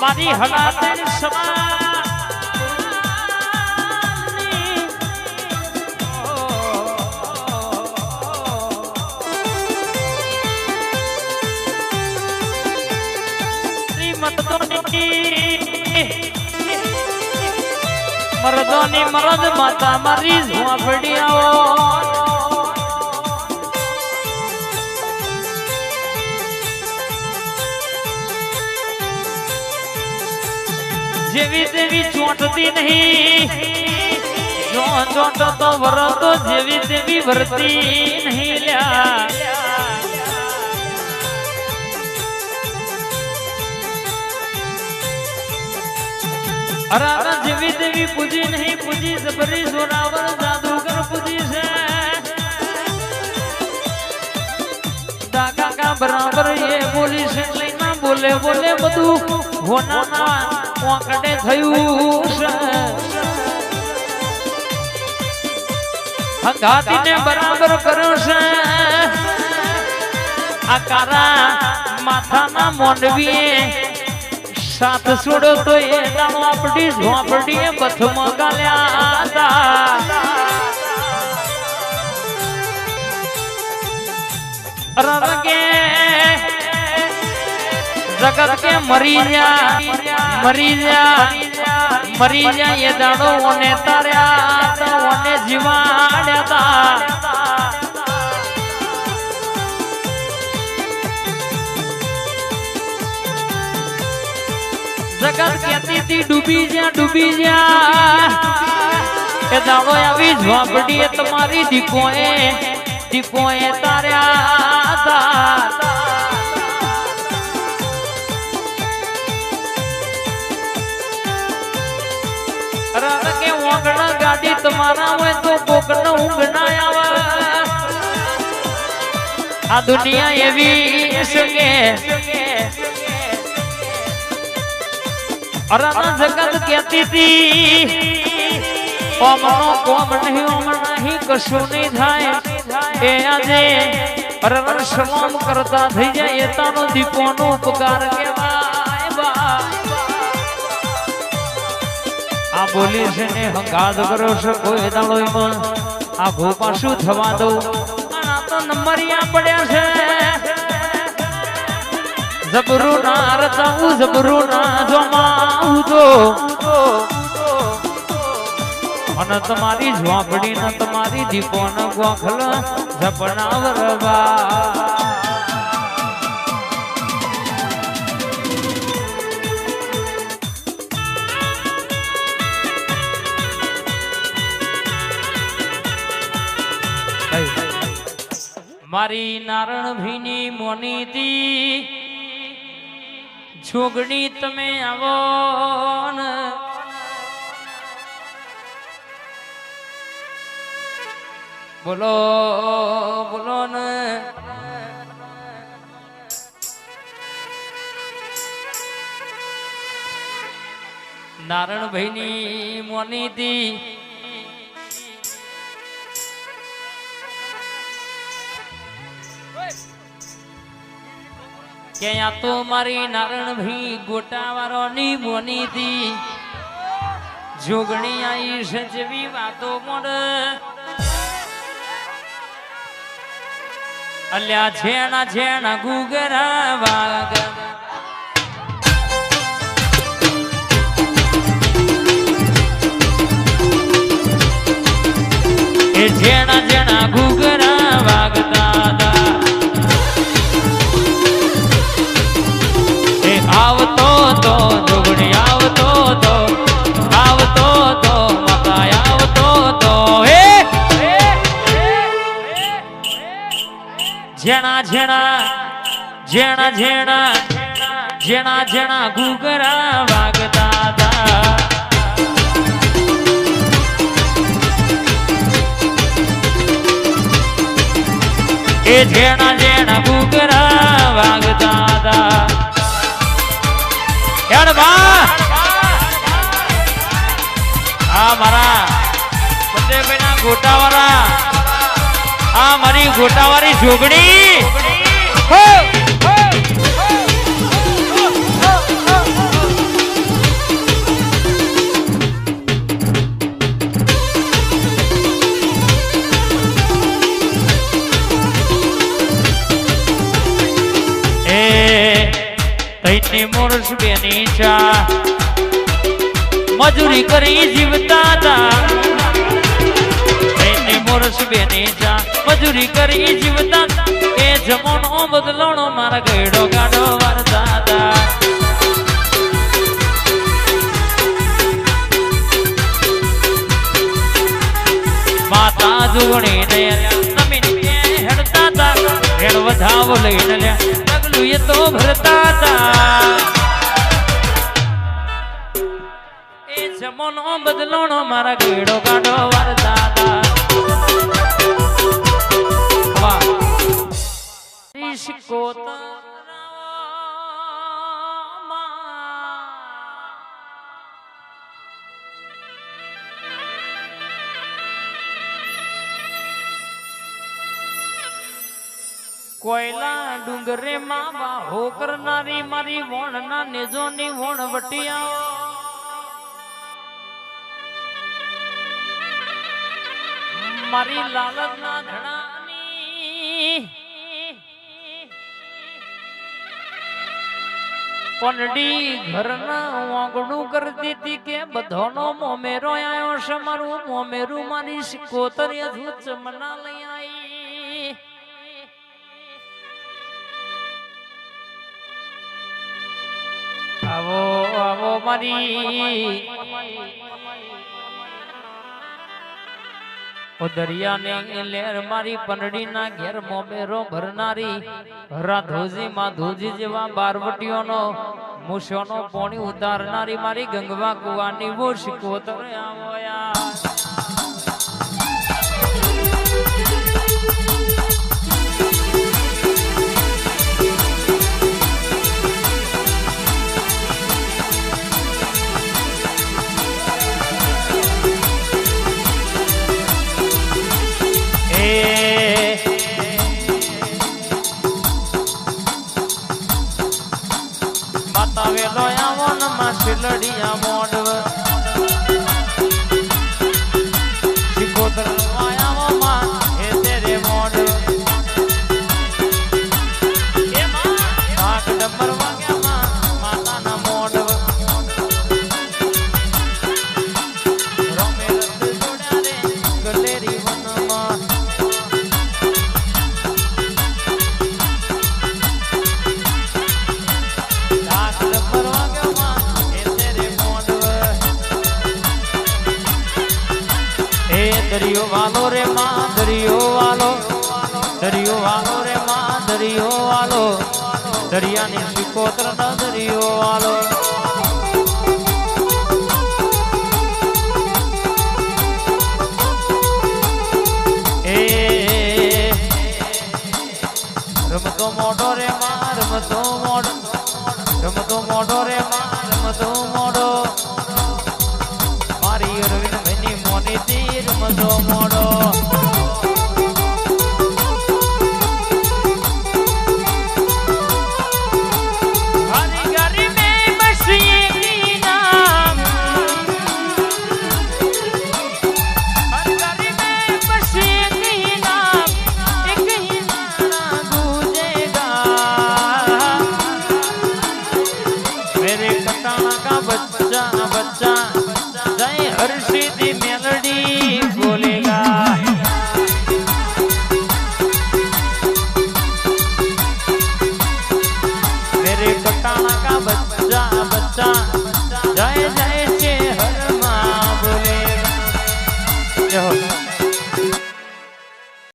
મારી હલાતે સમાની મરદોની મરદ માતા મારી ઝોપડીઓ જેવી તેવી ચોંટતી નહીં જો ચોંટો તો વરતો જેવી તેવી વરતી નહીં લ્યા અરારા જેવી તેવી પૂજી નહીં પૂજી જબરી જોરાવર જાદુગર પૂજી છે દાગા કા બરાબર એ બોલી છે લઈના બોલે બોલે બધું હોનાના વાંકડે થયું છે હંગાતીને બરાબર કર્યો છે આ કારા માથાના મોંડવીએ સાથ છોડો તો એ દાણો આપડી ઝોપડીએ બથમાં ગાલ્યા હતા રરગે જગત કે મરી જા એ દાડો ઓને તાર્યા તો ઓને જીવાડ્યા જગત કહેતી હતી ડૂબી જા એ દાડો આવી ઝોપડી તમારી દીકોએ તાર્યા હતા કે ઓગણા ગાડી તમારા હોય તો કોકનો ઊંઘ ના આવે આ દુનિયા એવી છે અરાના જગત કહેતી હતી ઓમનો કોમ નહીં કશું નહીં થાય એ આજે અરર શરમ કરતા થઈ જાય એતાનો દીપોનો ઉપકાર કહેવાય આ બોલી છે ને હંગાદ કરો છો કોઈ દાડોમાં આ ભૂપા શું થવા દો આ તો નંબરિયા પડ્યા છે જબરું ના રચાવું જબરું ના જમાવું તો અને તમારી ઝોપડી ને તમારી દીપો ને ગોખલ જપનાવરવા મારી નારણ ભીની મોનીતી છોગડી તમે આવો ને બોલો બોલો ને નારણ ભાઈની મોનીતી કે આ તો મારી નારણ ભાઈ ગોટાવાળોની મોનીતી જોગણી આવી છે જેવી વાતો મોડે અલ્યા છેણા છેણા ગુગરા વાગ એ છેણા છેણા ગુગરા વાગતા એ આવતો તો જોગણી આવતો તો માતા આવતો તો જેણા જેણા ઘૂઘરા વાગતા હતા એ જેણા ઘૂઘરા વાગતા હતા આ મારા પટેભાઈના ગોટાવાળા આ મારી ગોટાવાળી જોગણી ધૈની મોરસ બેની ચા મજૂરી કરી જીવતા હતા ધૈની મોરસ બેની ચા મજૂરી કરી જીવતા એ જમોનો બદલોણો મારા ગયડો ગાડો વારતા હતા માતા જુગણી ને નમીને હેડતા હતા હેડ વધાવ લઈને લ્યા ડગલું એ તો ભરતા હતા એ જમોનો બદલોણો મારા ગયડો ગાડો વારતા હતા વાહ શિકોતર કોયલા ડુંગરે માં વાહો કરનારી મારી વણ ના નેજોની વણ વટિયા મારી લાલચ ના ધણાની પંડી ઘરના ઓગણું કરતી હતી કે બધોનો મોમેરો આવ્યો છે મારું મોમેરું મારી શિકોતર અધૂચ મના લઈ આવી આવો આવો મારી ઓ દરિયાની લેર મારી પનડી ના ઘેર મોમેરો ભરનારી રાધોજી માધોજી જેવા બારવટીઓનો મૂછોનો પોણી ઉતારનારી મારી ગંગવા કુવાની વો શિકોતર આવો યાર માતા વેલો આવો ન માસી લડિયા મોડવ શિકોતર આવો માં હે તેરે મોડવ એ માં ભાગ ડમર વાગ્યા માં માતાના મોડવ રમે રત જોડ્યા રે ગલેરી વનમાં દરિયો વાલો રે માં દરિયો વાલો રે માં દરિયો વાલો દરિયાની શિકોતર નો દરિયો વાલો એ રમતો મોઢો રે માં રમતો મોઢો